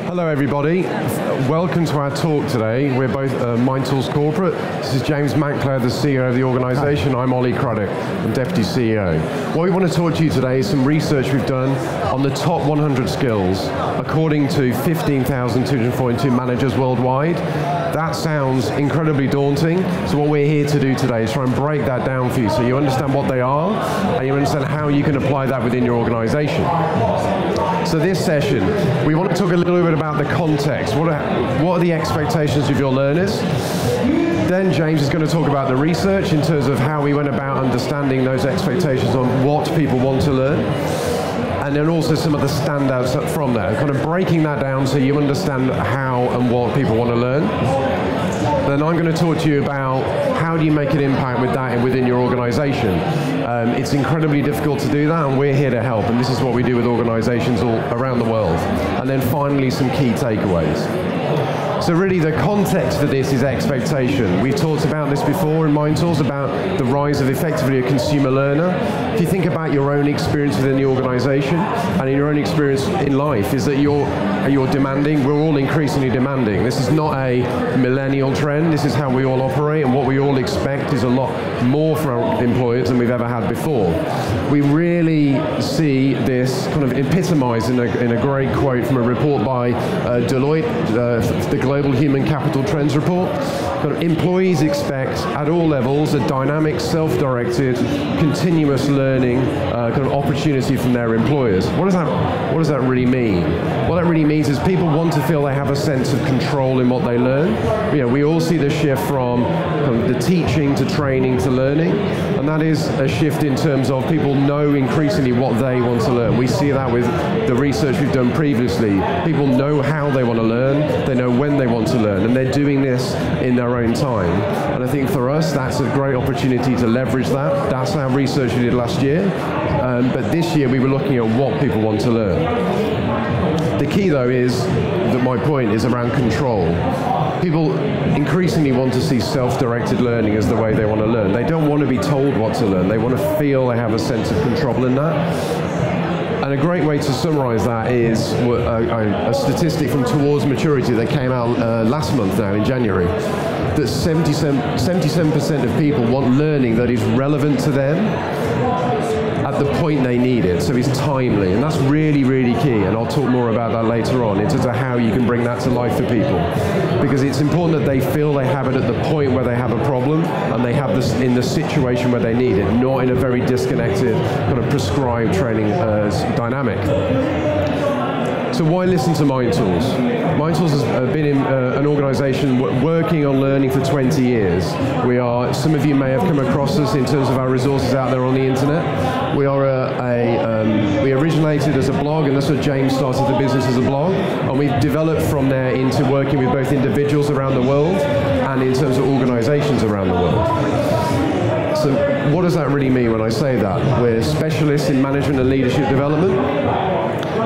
Hello everybody, welcome to our talk today. We're both MindTools Corporate. This is James Manclair, the CEO of the organisation. I'm Ollie Craddock, I'm Deputy CEO. What we want to talk to you today is some research we've done on the top 100 skills according to 15,242 managers worldwide. That sounds incredibly daunting, so what we're here to do today is try and break that down for you so you understand what they are and you understand how you can apply that within your organisation. So this session, we want to talk a little bit about the context. What are the expectations of your learners? Then James is going to talk about the research in terms of how we went about understanding those expectations on what people want to learn. And then also some of the standouts from there, kind of breaking that down so you understand how and what people want to learn. Then I'm going to talk to you about how do you make an impact with that within your organisation. It's incredibly difficult to do that, and we're here to help, and this is what we do with organisations all around the world. And then finally, some key takeaways. So really the context for this is expectation. We've talked about this before in MindTools, about the rise of effectively a consumer learner. If you think about your own experience within the organisation and in your own experience in life, is that you're demanding, we're all increasingly demanding. This is not a millennial trend, this is how we all operate, and what we all expect is a lot more from our employers than we've ever had before. We really see this kind of epitomised in a great quote from a report by Deloitte, the Global Human Capital Trends Report. Kind of employees expect at all levels a dynamic, self-directed, continuous learning kind of opportunity from their employers. What does that really mean? What that really means is people want to feel they have a sense of control in what they learn. You know, we all see the shift from kind of the teaching to training to learning, and that is a shift in terms of people know increasingly what they want to learn. We see that with the research we've done previously. People know how they want to learn, they know when they want to learn, and they're doing this in their own time. And I think for us, that's a great opportunity to leverage that. That's our research we did last year. But this year we were looking at what people want to learn. The key though is, that my point is around control. People increasingly want to see self-directed learning as the way they want to learn. They don't want to be told what to learn. They want to feel they have a sense of control in that. And a great way to summarize that is a statistic from Towards Maturity that came out last month now in January, that 77% of people want learning that is relevant to them at the point they need it, so it's timely, and that's really, really key, and I'll talk more about that later on in terms of how you can bring that to life for people, because it's important that they feel they have it at the point where they have a problem, and they have this in the situation where they need it, not in a very disconnected, kind of prescribed training dynamic. So why listen to MindTools? MindTools has been in an organisation working on learning for 20 years. Some of you may have come across us in terms of our resources out there on the internet. We originated as a blog, and that's what James started the business as a blog, and we've developed from there into working with both individuals around the world and in terms of organisations around the world. So what does that really mean when I say that? We're specialists in management and leadership development.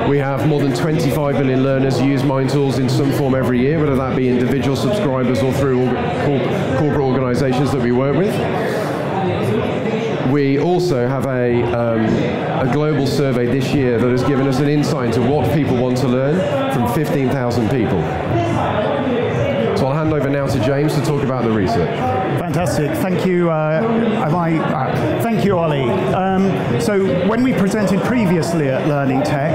We have more than 25 million learners who use MindTools in some form every year, whether that be individual subscribers or through corporate organisations that we work with. We also have a global survey this year that has given us an insight into what people want to learn from 15,000 people. So I'll hand over now to James to talk about the research. Fantastic. Thank you. Thank you, Ollie. So when we presented previously at Learning Tech,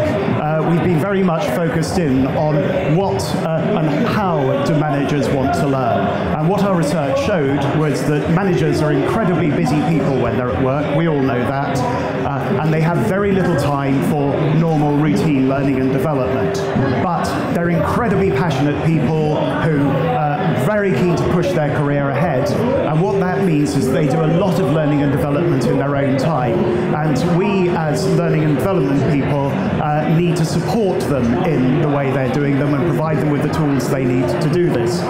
we've been very much focused in on what and how do managers want to learn. And what our research showed was that managers are incredibly busy people when they're at work. We all know that. And they have very little time for normal routine learning and development. But they're incredibly passionate people who are very keen to push their career ahead. And what that means is they do a lot of learning and development in their own time. And we, as learning and development people, need to support them in the way they're doing them and provide them with the tools they need to do this.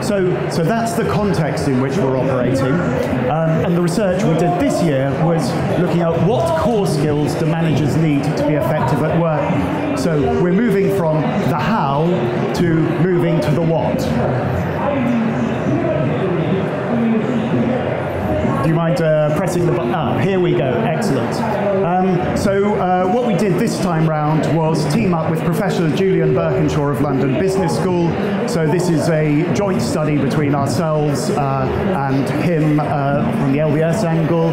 So that's the context in which we're operating. And the research we did this year was looking at what core skills do managers need to be effective at work. So we're moving from the how to moving to the what. do you mind pressing the button? Ah, here we go. Excellent. So what we did this time round was team up with Professor Julian Birkinshaw of London Business School. So this is a joint study between ourselves and him from the LBS angle.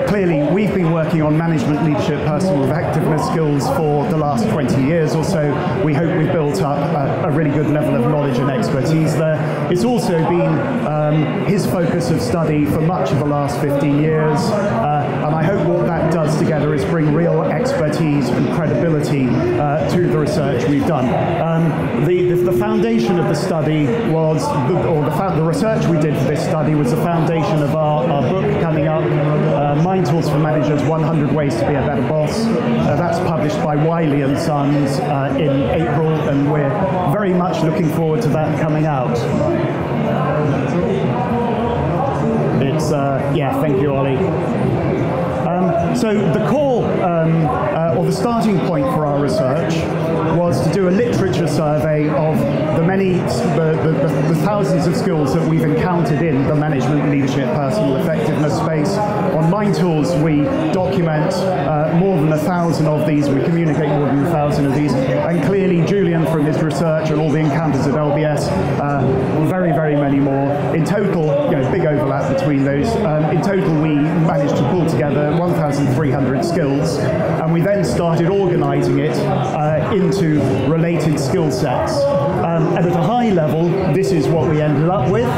Clearly, we've been working on management, leadership, personal effectiveness skills for the last 20 years or so. We hope we've built up a really good level of knowledge and expertise there. It's also been his focus of study for much of the last 15 years, and I hope what that does together is bring real expertise and credibility to the research we've done. The foundation of the study was, the research we did for this study was the foundation of our book coming up, Mind Tools for Managers, 100 Ways to be a Better Boss. That's published by Wiley & Sons in April, and we're very much looking forward to that coming out. It's, yeah, thank you, Ollie. So the core, or the starting point for our research was to do a literature survey of the thousands of skills that we've encountered in the management, leadership, personal effectiveness space. On Mind Tools, we document more than 1,000 of these, we communicate more than 1,000 of these, and clearly Julian from his research and all the encounters at LBS, very, very many more. In total, big overlap between those. In total, we managed to pull together 1,300 skills, and we then started organizing it into related skill sets. And at a high level, this is what we ended up with.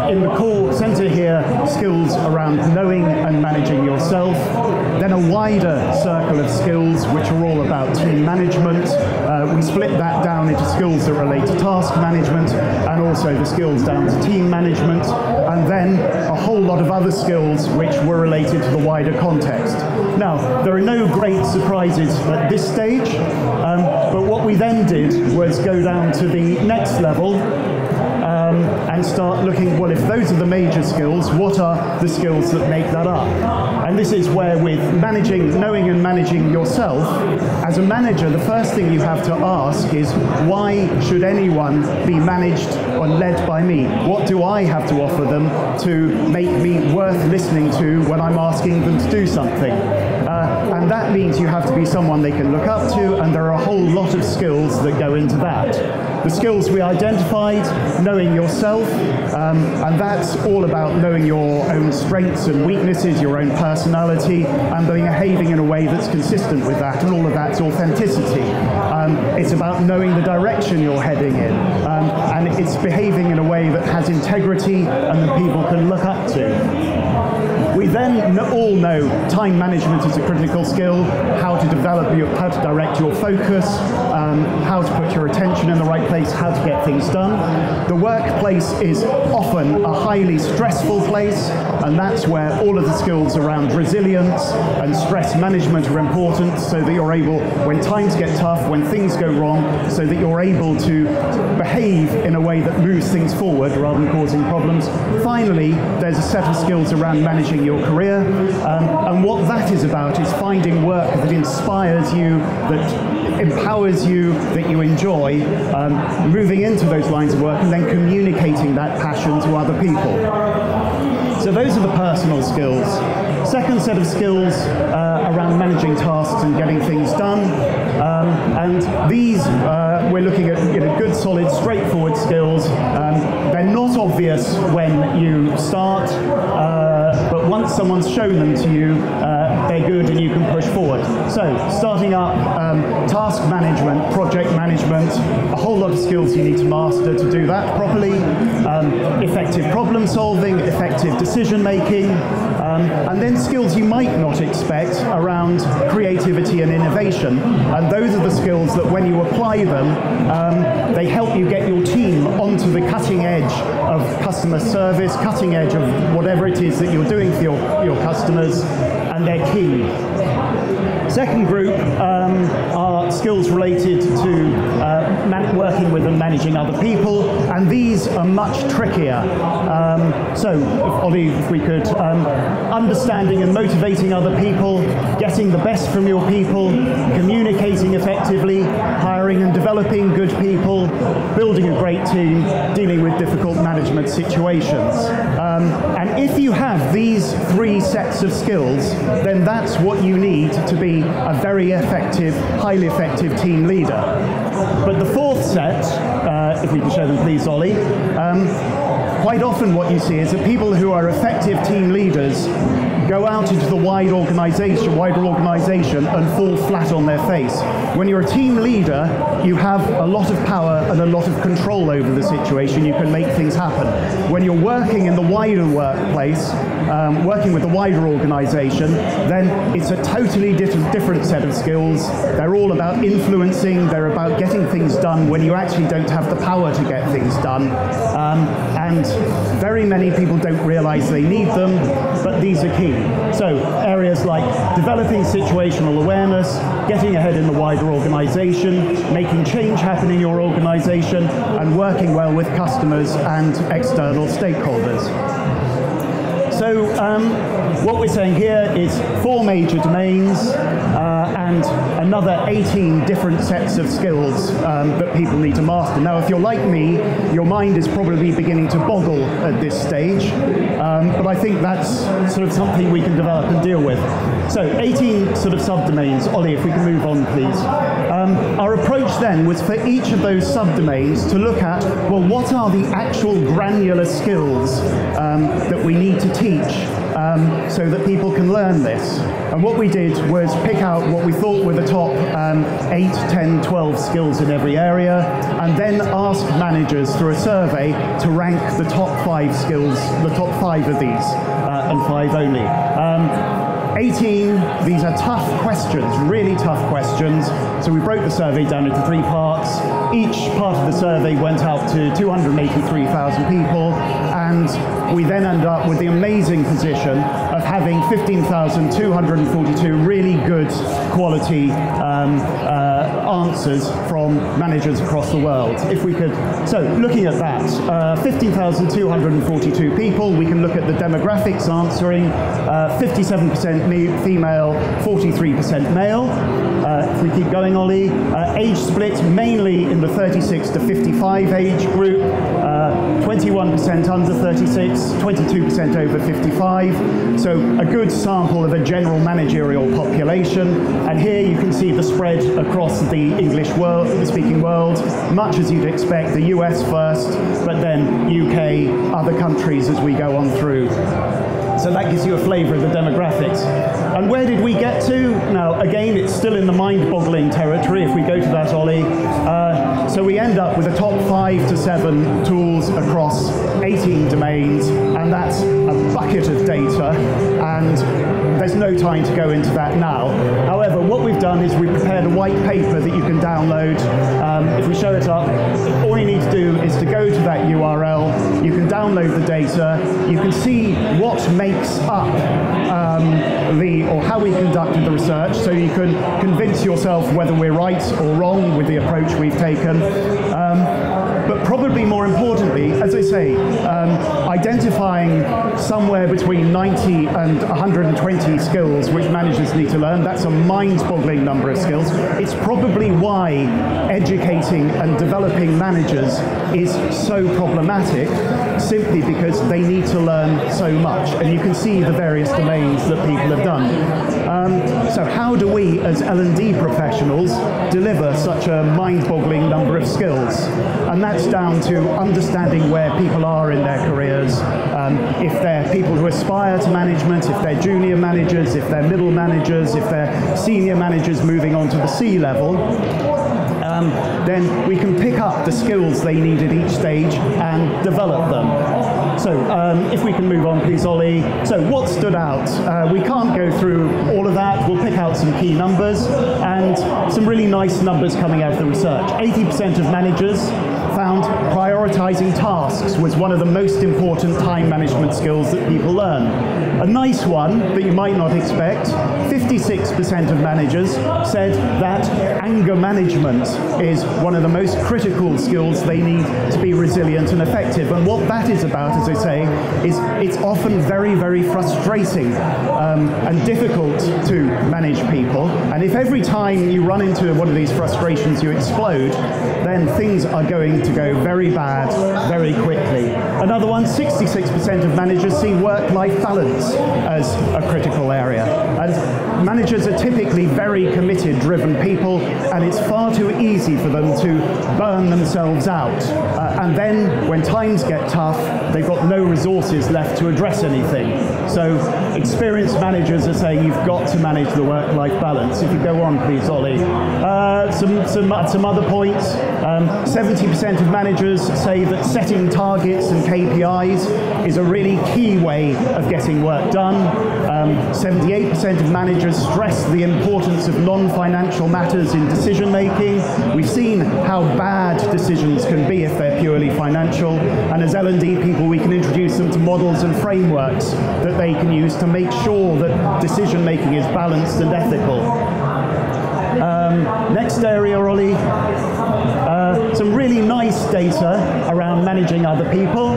In the core center here, skills around knowing and managing yourself. Then a wider circle of skills which are all about team management. We split that down into skills that relate to task management and also the skills down to team management. And then a whole lot of other skills which were related to the wider context. Now, there are no great surprises at this stage, but what we then did was go down to the next level and start looking, well, if those are the major skills, what are the skills that make that up? And this is where with knowing and managing yourself, as a manager, the first thing you have to ask is, why should anyone be managed or led by me? What do I have to offer them to make me worth listening to when I'm asking them to do something? And that means you have to be someone they can look up to, and there are a whole lot of skills that go into that. The skills we identified, knowing yourself, and that's all about knowing your own strengths and weaknesses, your own personality, and behaving in a way that's consistent with that, and all of that's authenticity. It's about knowing the direction you're heading in, and it's behaving in a way that has integrity and that people can look up to. We then all know time management is a critical skill, how to direct your focus, how to put your attention in the right place, how to get things done. The workplace is often a highly stressful place, and that's where all of the skills around resilience and stress management are important, so that you're able, when times get tough, when things go wrong, so that you're able to behave in a way that moves things forward rather than causing problems. Finally, there's a set of skills around managing your career, and what that is about is finding work that inspires you, that empowers you, that you enjoy, moving into those lines of work and then communicating that passion to other people. So those are the personal skills. Second set of skills around managing tasks and getting things done, and these we're looking at good, solid, straightforward skills. They're not obvious when you start, but once someone's shown them to you, they're good and you can push forward. So starting up, task management, project management, a whole lot of skills you need to master to do that properly. Effective problem solving, effective decision making, and then skills you might not expect around creativity and innovation. And those are the skills that when you apply them, they help you get your team onto the cutting edge of customer service, cutting edge of whatever it is that you're doing for your customers, and they're key. Second group are skills related to working with and managing other people, and these are much trickier. So, Ollie, if we could, understanding and motivating other people, getting the best from your people, communicating effectively, hiring and developing good people, building a great team, dealing with difficult management situations. And if you have these 3 sets of skills, then that's what you need to be a very effective, highly effective team leader. But the 4th set, if we can show them please, Ollie, quite often what you see is that people who are effective team leaders go out into the wider organization and fall flat on their face. When you're a team leader, you have a lot of power and a lot of control over the situation. You can make things happen. When you're working in the wider workplace, working with the wider organization, then it's a totally different set of skills. They're all about influencing, they're about getting things done when you actually don't have the power to get things done. And very many people don't realize they need them, but these are key. So areas like developing situational awareness, getting ahead in the wider organization, making change happen in your organization, and working well with customers and external stakeholders. So what we're saying here is 4 major domains and another 18 different sets of skills that people need to master. Now, if you're like me, your mind is probably beginning to boggle at this stage, but I think that's sort of something we can develop and deal with. So 18 sort of subdomains. Ollie, if we can move on, please. Our approach then was for each of those subdomains to look at, well, what are the actual granular skills that we need to teach so that people can learn this. And what we did was pick out what we thought were the top 8, 10, 12 skills in every area, and then ask managers through a survey to rank the top 5 skills, the top 5 of these, and 5 only. 18, these are tough questions, really tough questions. So we broke the survey down into 3 parts. Each part of the survey went out to 283,000 people, and we then end up with the amazing position of having 15,242 really good quality answers from managers across the world. If we could, so looking at that, 15,242 people, we can look at the demographics answering, 57% female, 43% male. If we keep going, Ollie, age split mainly in the 36 to 55 age group, 21% under 36, 22% over 55. So a good sample of a general managerial population. And here you can see the spread across the English speaking world, much as you'd expect, the US first, but then UK, other countries as we go on through. So that gives you a flavour of the demographics. And where did we get to? Now, again, it's still in the mind-boggling territory if we go to that, Ollie. So we end up with the top 5 to 7 tools across 18 domains, and that's a bucket of data, and there's no time to go into that now. However, what we've done is we've prepared a white paper that you can download. If we show it up, all you need to do is to go to that URL, you can download the data, you can see what makes up or how we conducted the research, so you can convince yourself whether we're right or wrong with the approach we've taken. But probably more importantly, as I say, identifying somewhere between 90 and 120 skills which managers need to learn, that's a mind-boggling number of skills. It's probably why educating and developing managers is so problematic, simply because they need to learn so much. And you can see the various domains that people have done. So how do we, as L&D professionals, deliver such a mind-boggling number of skills? And that's down to understanding where people are in their careers, if they're people who aspire to management, if they're junior managers, if they're middle managers, if they're senior managers moving on to the C-level. Then we can pick up the skills they need at each stage and develop them. So if we can move on, please, Ollie. So what stood out? We can't go through all of that. We'll pick out some key numbers and some really nice numbers coming out of the research. 80% of managers found prioritizing tasks was one of the most important time management skills that people learn. A nice one that you might not expect, 56% of managers said that anger management is one of the most critical skills they need to be resilient and effective. And what that is about, as I say, is it's often very, very frustrating and difficult to manage people. And if every time you run into one of these frustrations you explode, then things are going to go very bad very quickly. Another one, 66% of managers see work-life balance as a critical area. And managers are typically very committed, driven people, and it's far too easy for them to burn themselves out. And then when times get tough, they've got no resources left to address anything. So experienced managers are saying you've got to manage the work-life balance. If you go on, please, Ollie. Some other points. 70% of managers say that setting targets and KPIs is a really key way of getting work done. 78% of managers stress the importance of non-financial matters in decision making. We've seen how bad decisions can be if they're purely financial, and as L&D people we can introduce them to models and frameworks that they can use to make sure that decision making is balanced and ethical. Next area, Ollie. Some really nice data around managing other people.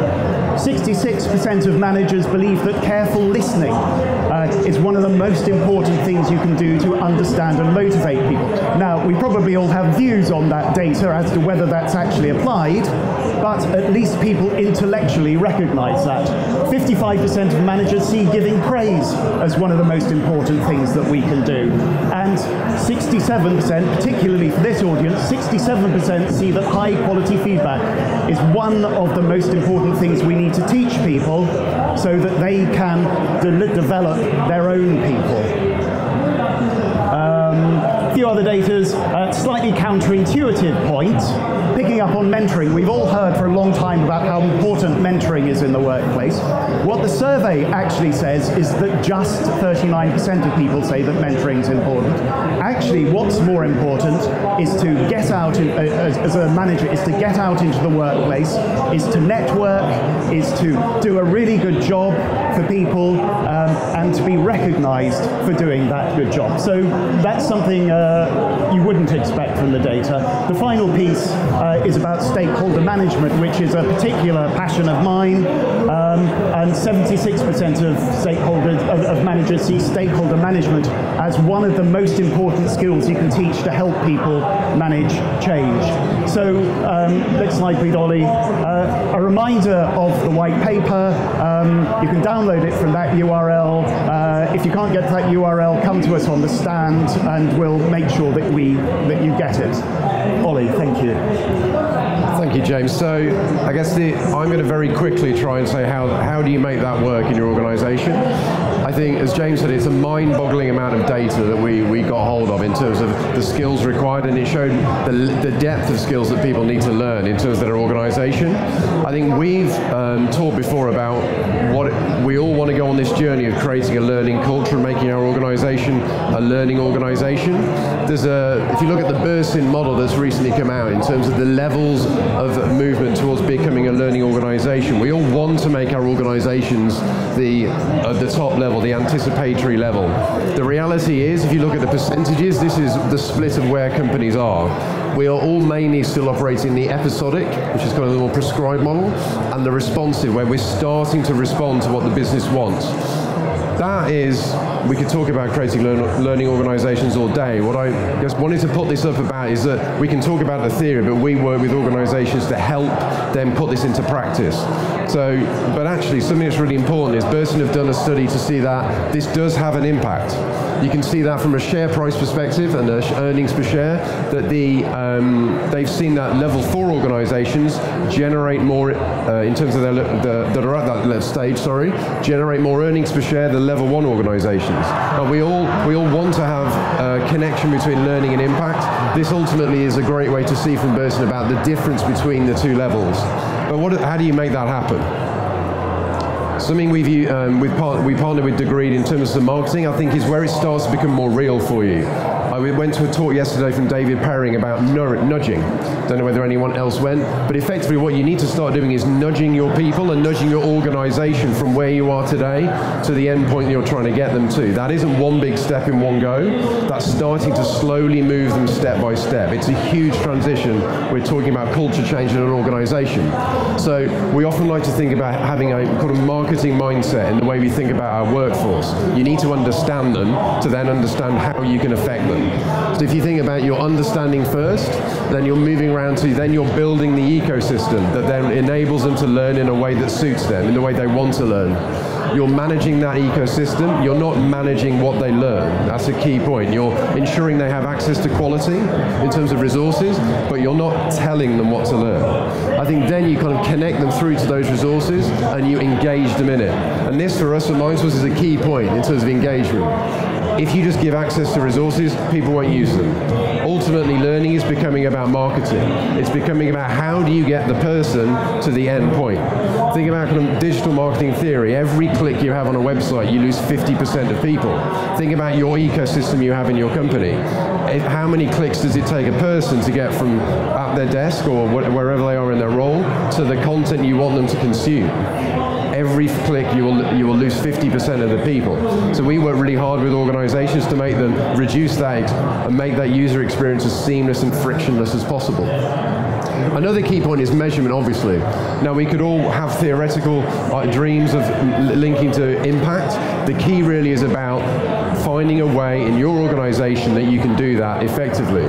66% of managers believe that careful listening is one of the most important things you can do to understand and motivate people. Now, we probably all have views on that data as to whether that's actually applied, but at least people intellectually recognize that. 55% of managers see giving praise as one of the most important things that we can do. And 67%, particularly for this audience, 67% see that high quality feedback is one of the most important things we need to teach people so that they can develop their own people. A few other datas, slightly counterintuitive points. Picking up on mentoring, we've all heard for a long time about how important mentoring is in the workplace. What the survey actually says is that just 39% of people say that mentoring is important. Actually, what's more important is to get out, as a manager, is to get out into the workplace, is to network, is to do a really good job for people, and to be recognized for doing that good job. So that's something you wouldn't expect from the data. The final piece is about stakeholder management, which is a particular passion of mine, and 76% of stakeholders, of managers see stakeholder management as one of the most important skills you can teach to help people manage change. So, next slide please, Ollie. A reminder of the white paper. You can download it from that URL. If you can't get to that URL, come to us on the stand and we'll make sure that you get it. Ollie, thank you. Thank you, James. So I guess I'm going to very quickly try and say how do you make that work in your organization. I think, as James said, it's a mind-boggling amount of data that we got hold of in terms of the skills required, and it showed the depth of skills that people need to learn in terms of their organization. I think we've talked before about we all want to go on this journey of creating a learning culture and making our organization a learning organization. If you look at the Bursin model that's recently come out in terms of the levels of movement towards becoming a learning organization, we all want to make our organizations the top level, the anticipatory level. The reality is, if you look at the percentages, this is the split of where companies are. We are all mainly still operating the episodic, which is kind of the more prescribed model, and the responsive, where we're starting to respond to what the business wants. That is, we could talk about creating learning organizations all day. What I just wanted to put this up about is that we can talk about the theory, but we work with organizations to help them put this into practice. So, but actually something that's really important is Bursin have done a study to see that this does have an impact. You can see that from a share price perspective and earnings per share, that they've seen that level 4 organizations generate more, in terms of that are at that stage, generate more earnings per share than level 1 organizations. But we all want to have a connection between learning and impact. This ultimately is a great way to see from Bursin about the difference between the two levels. But how do you make that happen? Something we partnered with Degreed in terms of marketing, I think, is where it starts to become more real for you. I went to a talk yesterday from David Perring about nudging. Don't know whether anyone else went, but effectively what you need to start doing is nudging your people and nudging your organization from where you are today to the end point you're trying to get them to. That isn't one big step in one go. That's starting to slowly move them step by step. It's a huge transition. We're talking about culture change in an organization. So we often like to think about having a kind of marketing marketing mindset in the way we think about our workforce. You need to understand them to then understand how you can affect them. So if you think about your understanding first, then you're moving around to, then you're building the ecosystem that then enables them to learn in a way that suits them, in the way they want to learn. You're managing that ecosystem, you're not managing what they learn. That's a key point. You're ensuring they have access to quality in terms of resources, but you're not telling them what to learn. I think then you kind of connect them through to those resources and you engage them in it. And this for us at Mindtools is a key point in terms of engagement. If you just give access to resources, people won't use them. Ultimately, learning is becoming about marketing. It's becoming about how do you get the person to the end point. Think about kind of digital marketing theory. Every click you have on a website, you lose 50% of people. Think about your ecosystem you have in your company. How many clicks does it take a person to get from at their desk or wherever they are in their role to the content you want them to consume? Every click you will lose 50% of the people. So we work really hard with organizations to make them reduce that and make that user experience as seamless and frictionless as possible. Another key point is measurement, obviously. Now we could all have theoretical dreams of linking to impact. The key really is about finding a way in your organization that you can do that effectively.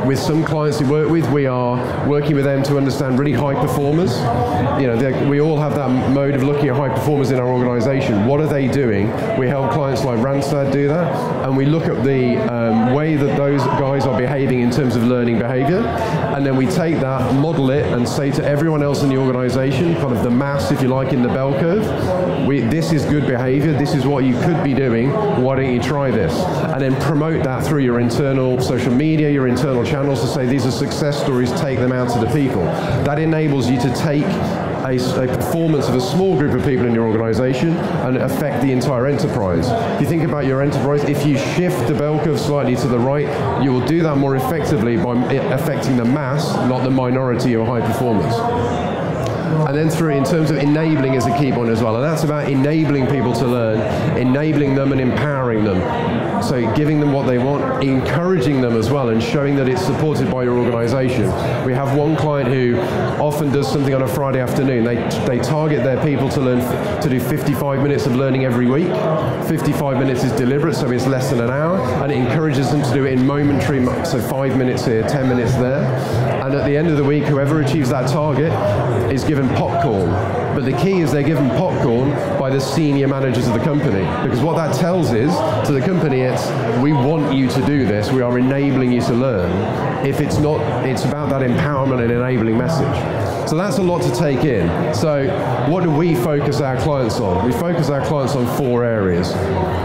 With some clients we work with, we are working with them to understand really high performers. You know, we all have that mode of looking at high performers in our organization. What are they doing? We help clients like Randstad do that, and we look at the way that those guys are behaving in terms of learning behavior, and then we take that, model it, and say to everyone else in the organization, kind of the mass, if you like, in the bell curve, this is good behavior, this is what you could be doing, why don't you try this? And then promote that through your internal social media, your internal channels to say these are success stories, take them out to the people. That enables you to take a performance of a small group of people in your organization and affect the entire enterprise. If you think about your enterprise, if you shift the bell curve slightly to the right, you will do that more effectively by affecting the mass, not the minority or high performers. And then through, in terms of enabling is a key point as well, and that's about enabling people to learn, enabling them and empowering them. So giving them what they want, encouraging them as well, and showing that it's supported by your organization. We have one client who often does something on a Friday afternoon. They target their people to learn, to do 55 minutes of learning every week. 55 minutes is deliberate, so it's less than an hour, and it encourages them to do it in momentary, so 5 minutes here, 10 minutes there. And at the end of the week, whoever achieves that target is given popcorn. But the key is they're given popcorn by the senior managers of the company, because what that tells is to the company, it's we want you to do this, we are enabling you to learn. If it's not, it's about that empowerment and enabling message. So that's a lot to take in. So what do we focus our clients on? We focus our clients on 4 areas.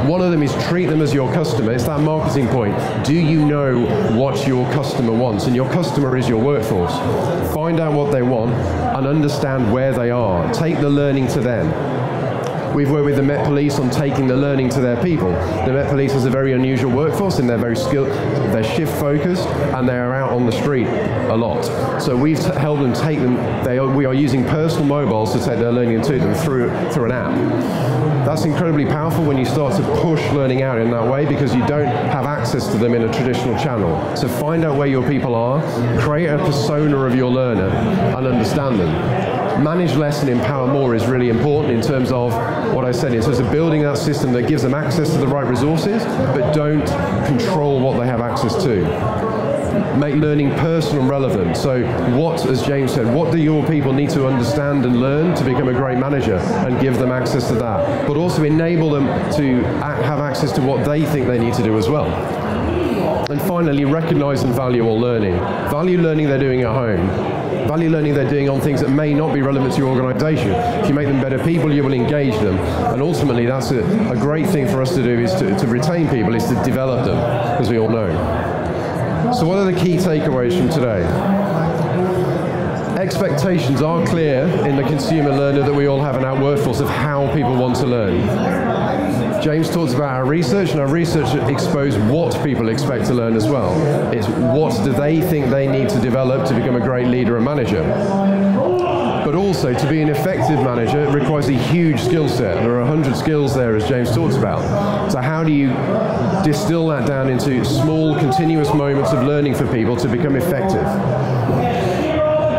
One of them is treat them as your customer. It's that marketing point. Do you know what your customer wants? And your customer is your workforce. Find out what they want and understand where they are. Take the learning to them. We've worked with the Met Police on taking the learning to their people. The Met Police has a very unusual workforce, and they're very skilled, they're shift focused, and they are out on the street a lot. So we've helped them take them, we are using personal mobiles to take their learning to them through an app. That's incredibly powerful when you start to push learning out in that way, because you don't have access to them in a traditional channel. So find out where your people are, create a persona of your learner, and understand them. Manage less and empower more is really important in terms of what I said, in terms of building that system that gives them access to the right resources, but don't control what they have access to. Make learning personal and relevant. So what, as James said, what do your people need to understand and learn to become a great manager, and give them access to that. But also enable them to have access to what they think they need to do as well. And finally, recognize and value all learning. Value learning they're doing at home. Value learning they're doing on things that may not be relevant to your organization. If you make them better people, you will engage them. And ultimately, that's a great thing for us to do, is to retain people, is to develop them, as we all know. So what are the key takeaways from today? Expectations are clear in the consumer learner that we all have in our workforce of how people want to learn. James talks about our research, and our research exposed what people expect to learn as well. It's what do they think they need to develop to become a great leader and manager. But also, to be an effective manager, it requires a huge skill set. There are 100 skills there, as James talks about. So how do you distill that down into small, continuous moments of learning for people to become effective?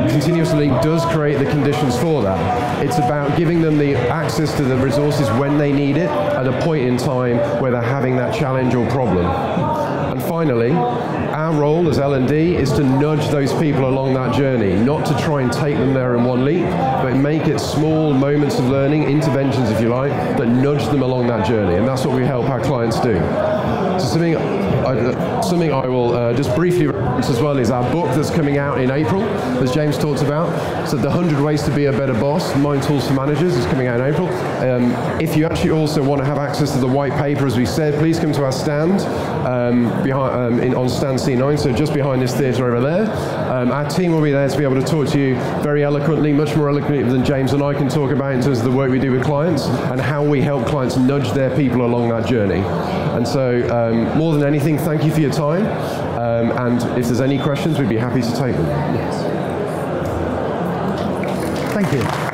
continuous learning does create the conditions for that. It's about giving them the access to the resources when they need it at a point in time where they're having that challenge or problem. And finally, our role as L&D is to nudge those people along that journey, not to try and take them there in one leap, but make it small moments of learning, interventions if you like, that nudge them along that journey. And that's what we help our clients do. So something I will just briefly reference as well is our book that's coming out in April, as James talked about. So the 100 Ways to Be a Better Boss, Mind Tools for Managers, is coming out in April. If you actually also want to have access to the white paper, as we said, please come to our stand on stand C9, so just behind this theatre over there. Our team will be there to be able to talk to you very eloquently, much more eloquently than James and I can talk about in terms of the work we do with clients and how we help clients nudge their people along that journey. And so more than anything, thank you for your time, and if there's any questions, we'd be happy to take them. Yes. Thank you.